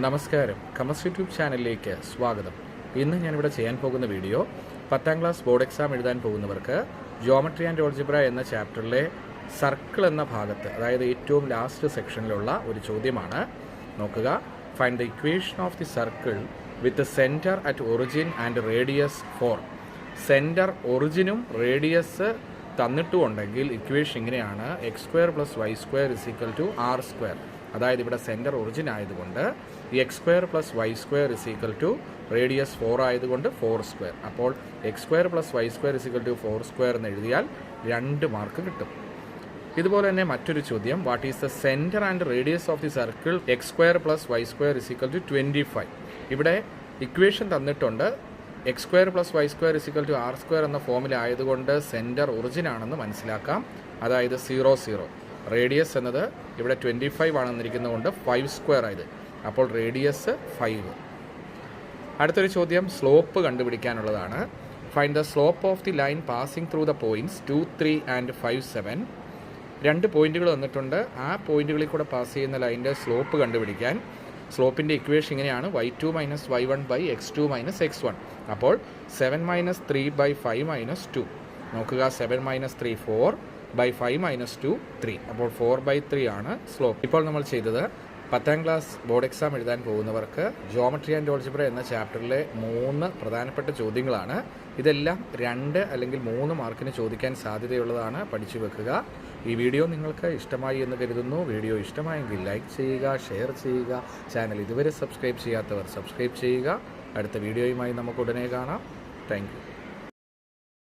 നമസ്കാരം. കമസ് യൂട്യൂബ് ചാനലിലേക്ക് സ്വാഗതം. ഇന്ന് ഞാനിവിടെ ചെയ്യാൻ പോകുന്ന വീഡിയോ 10ാം ക്ലാസ് ബോർഡ് എക്സാം എഴുതാൻ പോകുന്നവർക്ക് ജോമെട്രി ആൻഡ് ഓൾജിബ്ര എന്ന ചാപ്റ്ററിലെ സർക്കിൾ എന്ന ഭാഗത്ത്, അതായത് ഏറ്റവും ലാസ്റ്റ് സെക്ഷനിലുള്ള ഒരു ചോദ്യമാണ്. നോക്കുക. Find the equation of the circle with centre at origin and radius 4. Centre ഒറിജിനും റേഡിയസ് തന്നിട്ടുണ്ടെങ്കിൽ ഇക്വേഷൻ ഇങ്ങനെയാണ്: x² + y² = r². അതായത് ഇവിടെ സെൻറ്റർ ഒറിജിൻ ആയതുകൊണ്ട് x² + y² റേഡിയസ് 4 ആയതുകൊണ്ട് 4². അപ്പോൾ x² + y² 4² എന്ന് എഴുതിയാൽ 2 മാർക്ക് കിട്ടും. ഇതുപോലെ തന്നെ മറ്റൊരു ചോദ്യം: what is the centre and radius of the circle x² + y² 25. ഇവിടെ ഇക്വേഷൻ തന്നിട്ടുണ്ട്. x² + y² r² എന്ന ഫോമിലായതുകൊണ്ട് സെൻറ്റർ ഒറിജിൻ ആണെന്ന് മനസ്സിലാക്കാം. അതായത് 0 0. റേഡിയസ് എന്നത് ഇവിടെ 25 ആണെന്നിരിക്കുന്നതുകൊണ്ട് 5² ആയത്. അപ്പോൾ റേഡിയസ് 5. അടുത്തൊരു ചോദ്യം സ്ലോപ്പ് കണ്ടുപിടിക്കാനുള്ളതാണ്. Find the slope of the line passing through the points 2, 3 and 5, 7. 2 പോയിന്റുകൾ തന്നിട്ടുണ്ട്. ആ പോയിന്റുകളിൽ കൂടെ പാസ് ചെയ്യുന്ന ലൈൻ്റെ സ്ലോപ്പ് കണ്ടുപിടിക്കാൻ സ്ലോപ്പിൻ്റെ ഇക്വേഷൻ ഇങ്ങനെയാണ്: y2 - y1/x2 - x1. അപ്പോൾ 7 - 3/5 - 2. നോക്കുക. 7 - 3 4/5 - 2 3. അപ്പോൾ 4/3 ആണ് സ്ലോപ്പ്. ഇപ്പോൾ നമ്മൾ ചെയ്തത് 10ാം ക്ലാസ് ബോർഡ് എക്സാം എഴുതാൻ പോകുന്നവർക്ക് ജോമെട്രി ആൻഡ് ഓൾജിബ്ര എന്ന ചാപ്റ്ററിലെ 3 പ്രധാനപ്പെട്ട ചോദ്യങ്ങളാണ്. ഇതെല്ലാം 2 അല്ലെങ്കിൽ 3 മാർക്കിന് ചോദിക്കാൻ സാധ്യതയുള്ളതാണ്. പഠിച്ചു വെക്കുക. ഈ വീഡിയോ നിങ്ങൾക്ക് ഇഷ്ടമായി എന്ന് കരുതുന്നു. വീഡിയോ ഇഷ്ടമായെങ്കിൽ ലൈക്ക് ചെയ്യുക, ഷെയർ ചെയ്യുക. ചാനൽ ഇതുവരെ സബ്സ്ക്രൈബ് ചെയ്യാത്തവർ സബ്സ്ക്രൈബ് ചെയ്യുക. അടുത്ത വീഡിയോയുമായി നമുക്ക് ഉടനെ കാണാം. Thank you.